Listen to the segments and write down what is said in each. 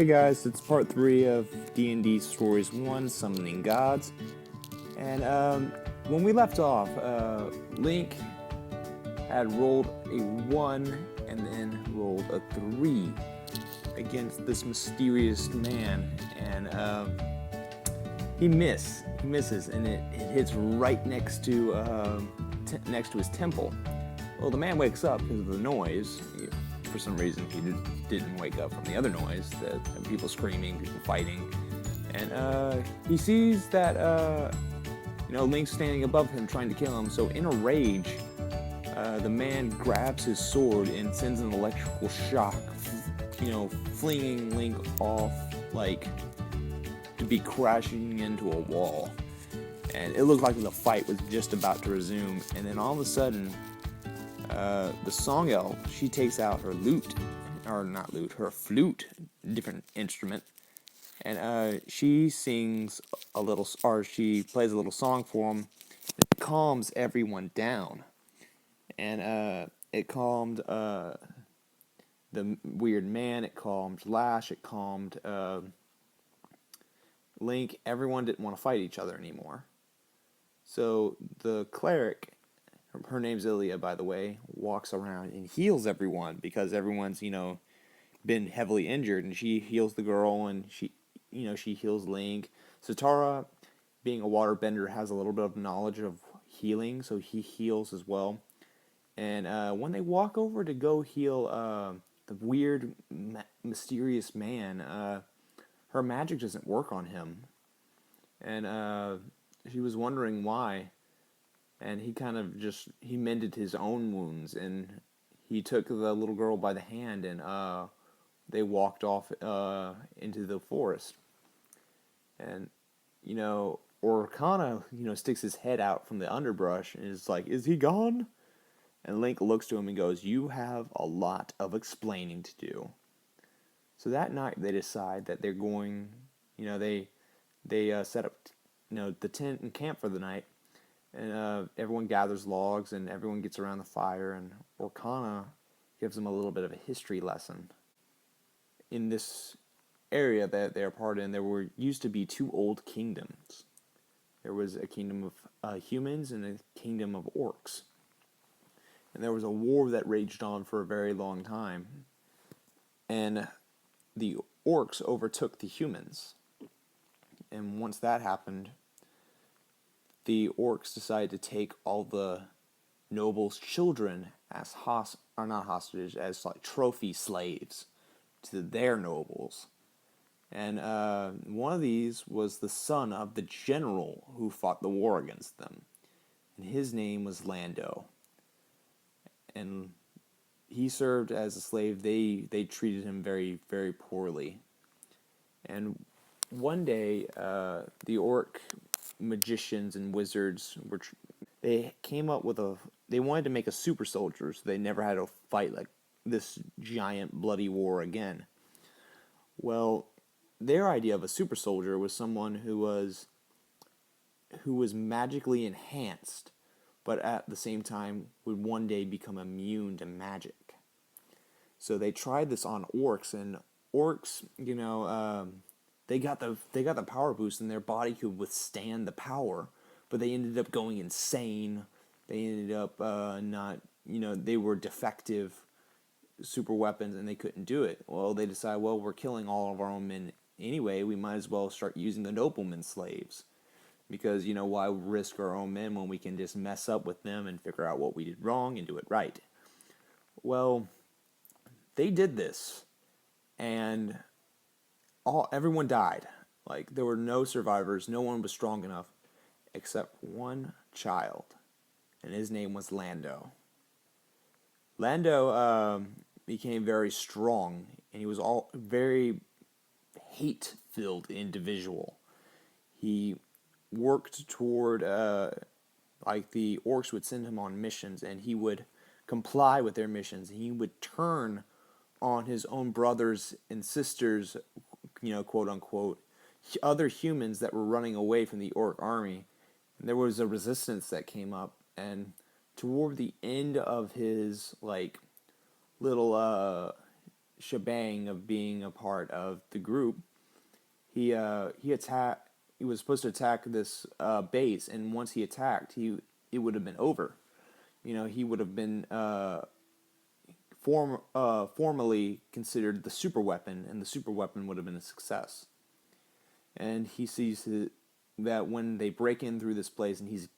Hey guys, it's part 3 of D&D Stories 1, Summoning Gods. And when we left off, Link had rolled a 1 and then rolled a 3 against this mysterious man. And he misses, and it hits right next to his temple. Well, the man wakes up because of the noise. For some reason, he didn't wake up from the other noise, that people screaming, people fighting, and he sees that Link's standing above him, trying to kill him. So in a rage, the man grabs his sword and sends an electrical shock, flinging Link off like to be crashing into a wall. And it looked like the fight was just about to resume, and then all of a sudden, the song elf, she takes out her her flute, different instrument, and she sings she plays a little song for him. It calms everyone down, and it calmed the weird man, it calmed Lash, it calmed Link. Everyone didn't want to fight each other anymore. So the cleric, her name's Ilya, by the way, walks around and heals everyone because everyone's, been heavily injured, and she heals the girl, and she heals Link. Satara, being a waterbender, has a little bit of knowledge of healing, so he heals as well. And when they walk over to go heal the weird, mysterious man, her magic doesn't work on him, and she was wondering why. And he kind of he mended his own wounds, and he took the little girl by the hand, and they walked off into the forest. And, Orkana, sticks his head out from the underbrush and is like, "Is he gone?" And Link looks to him and goes, "You have a lot of explaining to do." So that night they decide that they're going, they set up, the tent and camp for the night. And everyone gathers logs, and everyone gets around the fire, and Orkana gives them a little bit of a history lesson. In this area that they're part in, there used to be two old kingdoms. There was a kingdom of humans and a kingdom of orcs. And there was a war that raged on for a very long time. And the orcs overtook the humans. And once that happened, the orcs decided to take all the nobles' children as not hostages, as like trophy slaves to their nobles. And one of these was the son of the general who fought the war against them, and his name was Lando. And he served as a slave. They treated him very, very poorly. And one day, the orc magicians and wizards they came up with they wanted to make a super soldier, so they never had to fight like this giant bloody war again. Well, their idea of a super soldier was someone who was magically enhanced, but at the same time would one day become immune to magic. So they tried this on orcs, and orcs, they got the power boost, and their body could withstand the power, but they ended up going insane. They ended up they were defective super weapons, and they couldn't do it. Well, they decided, well, we're killing all of our own men anyway, we might as well start using the noblemen's slaves. Because, why risk our own men when we can just mess up with them and figure out what we did wrong and do it right? Well, they did this, and everyone died. Like, there were no survivors. No one was strong enough except one child, and his name was Lando. Lando became very strong, and he was all very hate-filled individual. He worked toward like the orcs would send him on missions, and he would comply with their missions. He would turn on his own brothers and sisters, quote unquote, other humans that were running away from the orc army. And there was a resistance that came up, and toward the end of his little shebang of being a part of the group, he was supposed to attack this base, and once he attacked, it would have been over. He would have been formally considered the super weapon, and the super weapon would have been a success. And he sees that when they break in through this place, and he's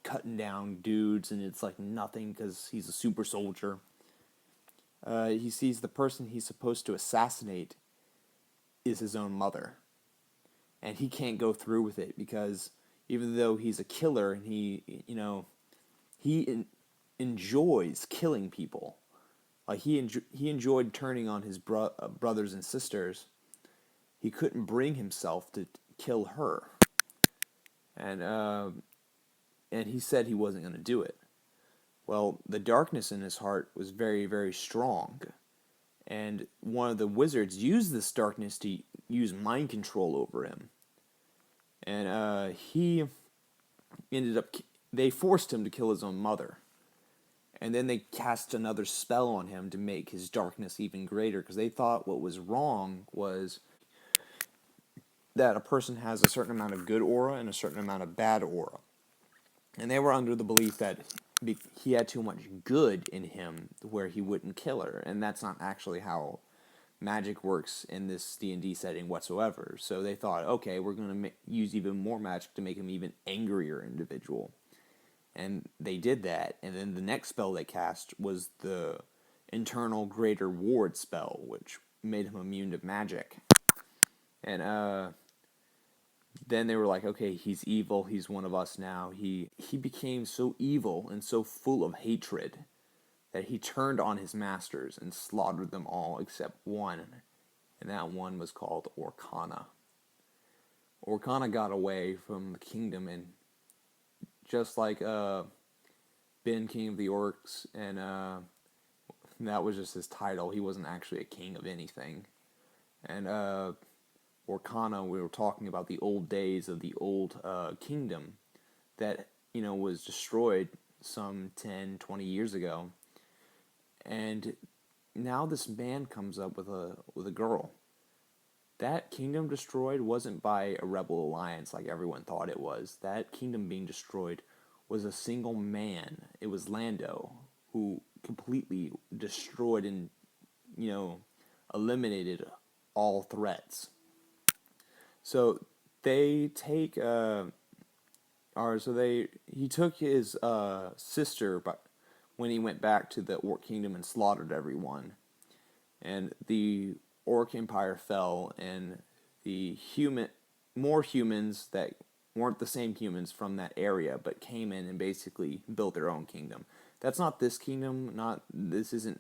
cutting down dudes, and it's like nothing because he's a super soldier. He sees the person he's supposed to assassinate is his own mother, and he can't go through with it because even though he's a killer and he enjoys killing people, like he enjoyed turning on his brothers and sisters, he couldn't bring himself to kill her, and he said he wasn't going to do it. Well, the darkness in his heart was very, very strong, and one of the wizards used this darkness to use mind control over him, and he ended up. They forced him to kill his own mother, and then they cast another spell on him to make his darkness even greater, because they thought what was wrong was that a person has a certain amount of good aura and a certain amount of bad aura, and they were under the belief that he had too much good in him where he wouldn't kill her, and that's not actually how magic works in this D&D setting whatsoever. So they thought, okay, we're going to use even more magic to make him even angrier individual. And they did that, and then the next spell they cast was the Internal Greater Ward spell, which made him immune to magic. And then they were like, okay, he's evil, he's one of us now. He became so evil and so full of hatred that he turned on his masters and slaughtered them all except one, and that one was called Orkana. Orkana got away from the kingdom, and just like Ben, King of the Orcs, and that was just his title. He wasn't actually a king of anything. And Orkana, we were talking about the old days of the old kingdom that was destroyed some 10, 20 years ago. And now this man comes up with a girl. That kingdom destroyed wasn't by a rebel alliance like everyone thought it was. That kingdom being destroyed was a single man. It was Lando, who completely destroyed and eliminated all threats. So they take he took his sister, but when he went back to the Orc Kingdom and slaughtered everyone, and the Orc Empire fell, and more humans that weren't the same humans from that area, but came in and basically built their own kingdom. That's not this kingdom. This isn't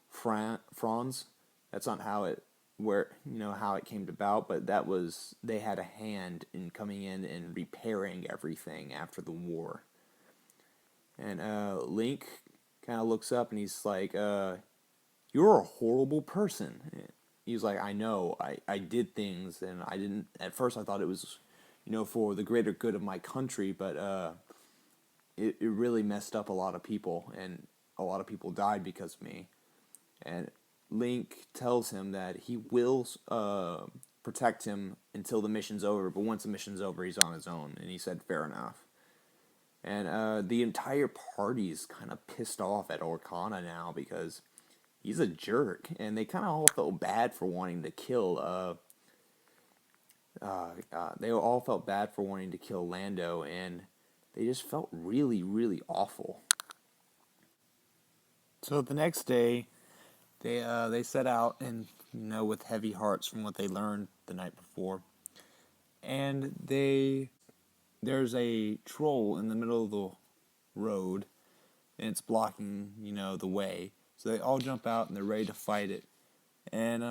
Franz. That's not how it came about. But they had a hand in coming in and repairing everything after the war. And Link kind of looks up and he's like, "You're a horrible person." He's like, "I know. I did things, and I didn't. At first, I thought it was, for the greater good of my country, but it really messed up a lot of people, and a lot of people died because of me." And Link tells him that he will protect him until the mission's over, but once the mission's over, he's on his own. And he said, "Fair enough." And the entire party's kind of pissed off at Orkana now because he's a jerk, and they kind of all felt bad for wanting to kill. They all felt bad for wanting to kill Lando, and they just felt really, really awful. So the next day, they set out, and with heavy hearts from what they learned the night before, and there's a troll in the middle of the road, and it's blocking the way. So they all jump out and they're ready to fight it. And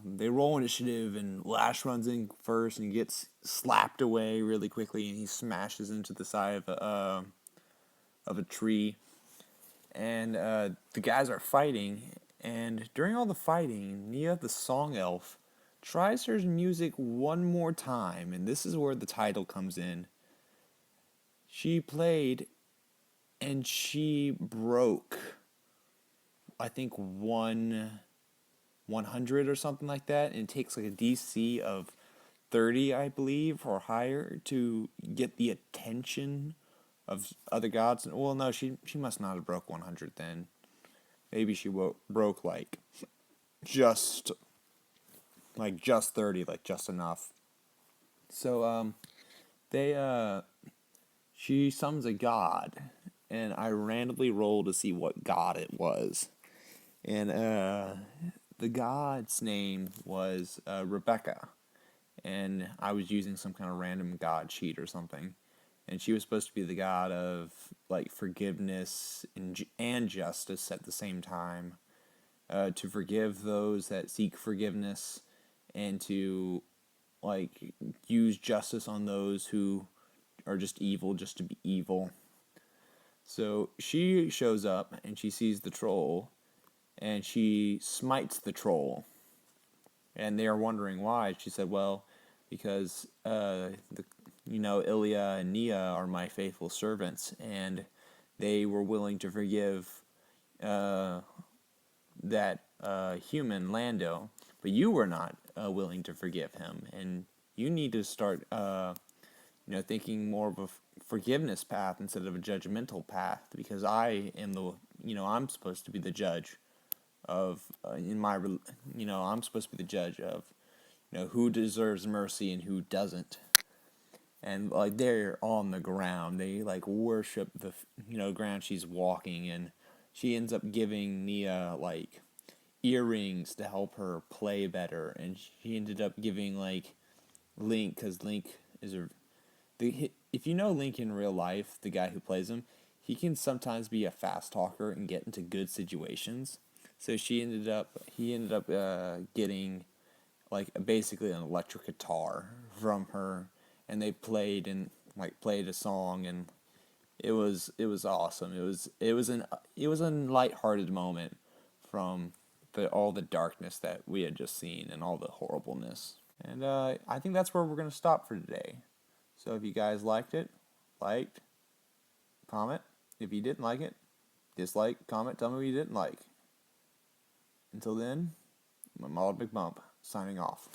they roll initiative, and Lash runs in first and he gets slapped away really quickly, and he smashes into the side of a tree. And the guys are fighting, and during all the fighting, Nia the Song Elf tries her music one more time, and this is where the title comes in. She played, and she broke, I think, one 100 or something like that, and it takes like a DC of 30, I believe, or higher to get the attention of other gods. Well, no, she must not have broke 100 then. Maybe she broke just just 30, like just enough. So they she summons a god, and I randomly rolled to see what god it was. And the god's name was Rebecca, and I was using some kind of random god sheet or something. And she was supposed to be the god of like forgiveness and justice at the same time, to forgive those that seek forgiveness, and to like use justice on those who are just evil just to be evil. So she shows up and she sees the troll, and she smites the troll, and they are wondering why. She said, "Well, because Ilya and Nia are my faithful servants, and they were willing to forgive uh, that human Lando, but you were not willing to forgive him, and you need to start, thinking more of a forgiveness path instead of a judgmental path, because I am I'm supposed to be the judge of I'm supposed to be the judge of who deserves mercy and who doesn't." And like they're on the ground, they like worship the ground she's walking in. She ends up giving Nia like earrings to help her play better, and she ended up giving like Link, because Link is if you know Link in real life, the guy who plays him, he can sometimes be a fast talker and get into good situations. So he ended up getting like basically an electric guitar from her, and they played a song, and it was awesome. It was a lighthearted moment from all the darkness that we had just seen and all the horribleness. And I think that's where we're gonna stop for today. So if you guys liked, comment. If you didn't like it, dislike, comment, tell me what you didn't like. Until then, I'm Big Bump, signing off.